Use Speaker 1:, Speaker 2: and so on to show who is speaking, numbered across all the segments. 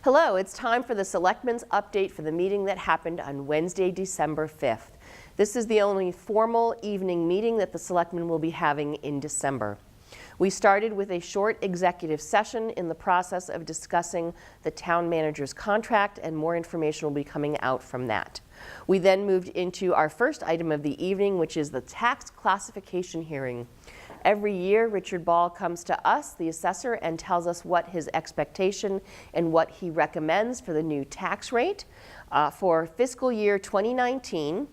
Speaker 1: Hello, it's time for the Selectmen's update for the meeting that happened on Wednesday, December 5th. This is the only formal evening meeting that the Selectmen will be having in December. We started with a short executive session in the process of discussing the town manager's contract, and more information will be coming out from that. We then moved into our first item of the evening, which is the tax classification hearing. Every year, Richard Ball comes to us, the assessor, and tells us what his expectation and what he recommends for the new tax rate. For fiscal year 2019,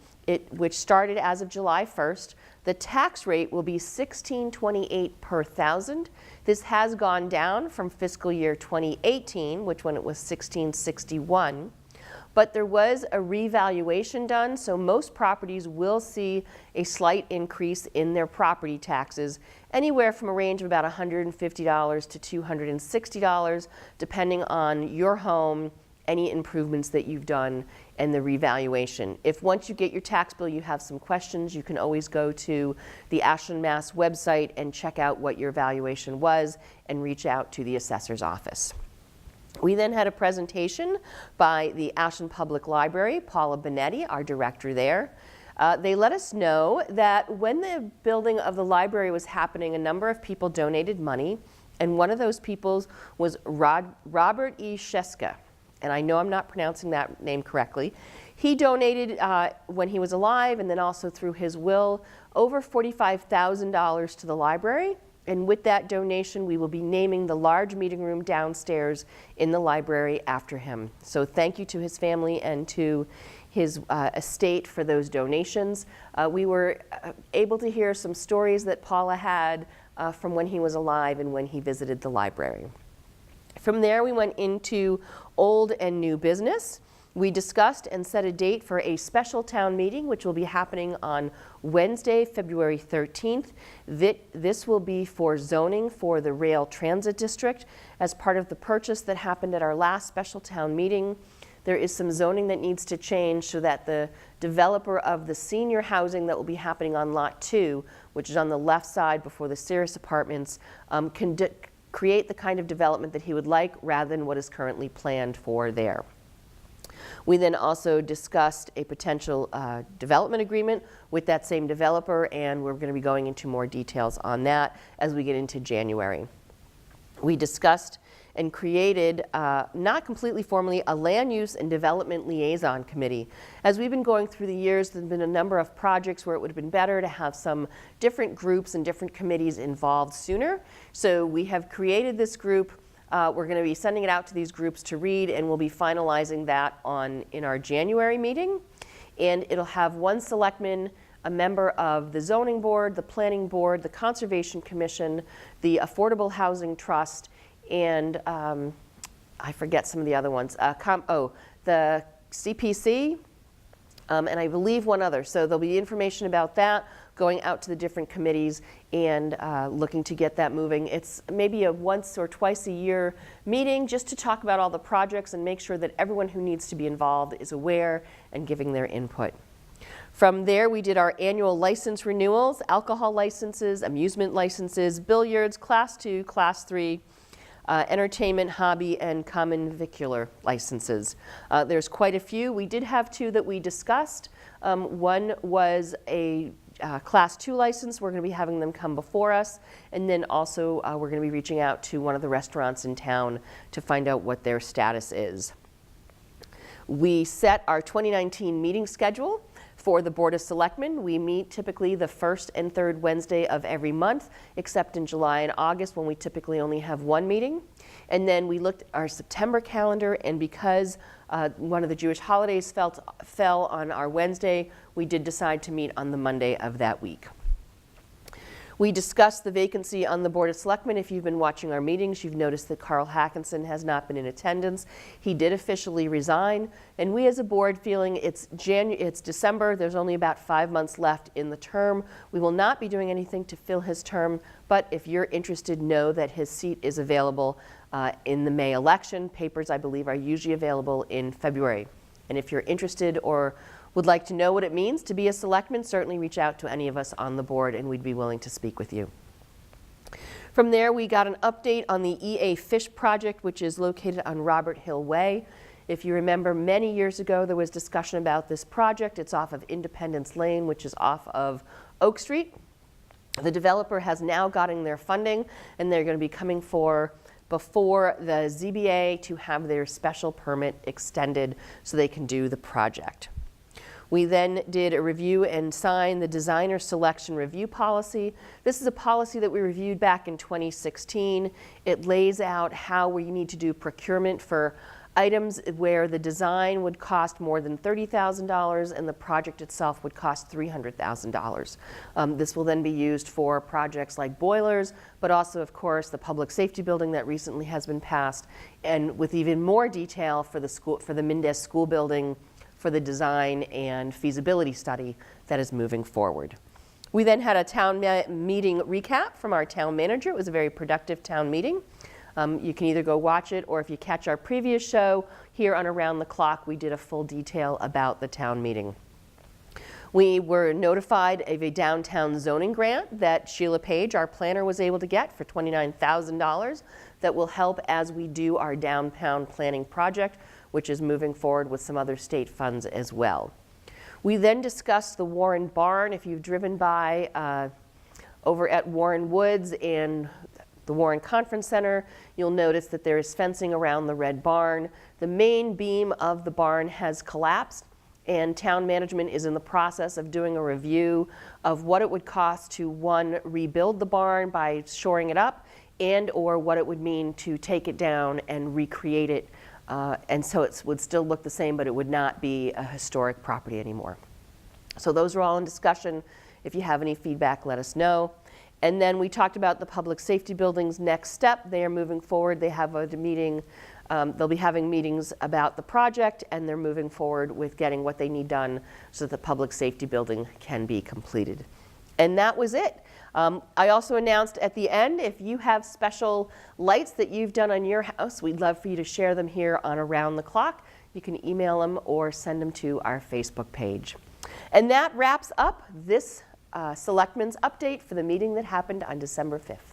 Speaker 1: which started as of July 1st, the tax rate will be $16.28 per thousand. This has gone down from fiscal year 2018, when it was $16.61. But there was a revaluation done, so most properties will see a slight increase in their property taxes, anywhere from a range of about $150 to $260, depending on your home, any improvements that you've done, and the revaluation. If once you get your tax bill you have some questions, you can always go to the Ashland, Mass website and check out what your valuation was and reach out to the assessor's office. We then had a presentation by the Ashland Public Library, Paula Benetti, our director there. They let us know that when the building of the library was happening, a number of people donated money, and one of those people was Robert E. Sheska, and I know I'm not pronouncing that name correctly. He donated when he was alive, and then also through his will, over $45,000 to the library. And with that donation, we will be naming the large meeting room downstairs in the library after him. So thank you to his family and to his estate for those donations. We were able to hear some stories that Paula had from when he was alive and when he visited the library. From there, we went into old and new business. We discussed and set a date for a special town meeting, which will be happening on Wednesday, February 13th. This will be for zoning for the Rail Transit District. As part of the purchase that happened at our last special town meeting, there is some zoning that needs to change so that the developer of the senior housing that will be happening on Lot 2, which is on the left side before the Cirrus Apartments, can create the kind of development that he would like rather than what is currently planned for there. We then also discussed a potential development agreement with that same developer, and we're going to be going into more details on that as we get into January. We discussed and created, not completely formally, a land use and development liaison committee. As we've been going through the years, there have been a number of projects where it would have been better to have some different groups and different committees involved sooner. So we have created this group. We're going to be sending it out to these groups to read, and we'll be finalizing that in our January meeting. And it'll have one selectman, a member of the zoning board, the planning board, the conservation commission, the affordable housing trust, and I forget some of the other ones. The CPC, and I believe one other. So there'll be information about that going out to the different committees and looking to get that moving. It's maybe a once or twice a year meeting just to talk about all the projects and make sure that everyone who needs to be involved is aware and giving their input. From there, we did our annual license renewals, alcohol licenses, amusement licenses, billiards, Class 2, Class 3, entertainment, hobby, and common vicular licenses. There's quite a few. We did have two that we discussed. One was a Class 2 license. We're going to be having them come before us, and then also we're going to be reaching out to one of the restaurants in town to find out what their status is. We set our 2019 meeting schedule for the Board of Selectmen. We meet typically the first and third Wednesday of every month, except in July and August when we typically only have one meeting. And then we looked at our September calendar, and because one of the Jewish holidays fell on our Wednesday, we did decide to meet on the Monday of that week. We discussed the vacancy on the Board of Selectmen. If you've been watching our meetings, you've noticed that Carl Hackinson has not been in attendance. He did officially resign, and we as a board feeling it's December, there's only about 5 months left in the term. We will not be doing anything to fill his term, but if you're interested, know that his seat is available in the May election. Papers, I believe, are usually available in February. And if you're interested or would like to know what it means to be a selectman, certainly reach out to any of us on the board and we'd be willing to speak with you. From there, we got an update on the EA Fish project, which is located on Robert Hill Way. If you remember, many years ago, there was discussion about this project. It's off of Independence Lane, which is off of Oak Street. The developer has now gotten their funding, and they're going to be coming before the ZBA to have their special permit extended so they can do the project. We then did a review and sign the designer selection review policy. This is a policy that we reviewed back in 2016. It lays out how we need to do procurement for items where the design would cost more than $30,000 and the project itself would cost $300,000. This will then be used for projects like boilers, but also, of course, the public safety building that recently has been passed, and with even more detail for the Mendez School building, for the design and feasibility study that is moving forward. We then had a town meeting recap from our town manager. It was a very productive town meeting. You can either go watch it, or if you catch our previous show here on Around the Clock, we did a full detail about the town meeting. We were notified of a downtown zoning grant that Sheila Page, our planner, was able to get for $29,000 that will help as we do our downtown planning project, which is moving forward with some other state funds as well. We then discussed the Warren Barn. If you've driven by over at Warren Woods and the Warren Conference Center, you'll notice that there is fencing around the red barn. The main beam of the barn has collapsed, and town management is in the process of doing a review of what it would cost to, one, rebuild the barn by shoring it up, and or what it would mean to take it down and recreate it, and so it would still look the same, but it would not be a historic property anymore. So those are all in discussion. If you have any feedback, let us know. And then we talked about the public safety building's next step. They are moving forward. They have a meeting. They'll be having meetings about the project, and they're moving forward with getting what they need done so that the public safety building can be completed. And that was it. I also announced at the end, if you have special lights that you've done on your house, we'd love for you to share them here on Around the Clock. You can email them or send them to our Facebook page. And that wraps up this Selectmen's update for the meeting that happened on December 5th.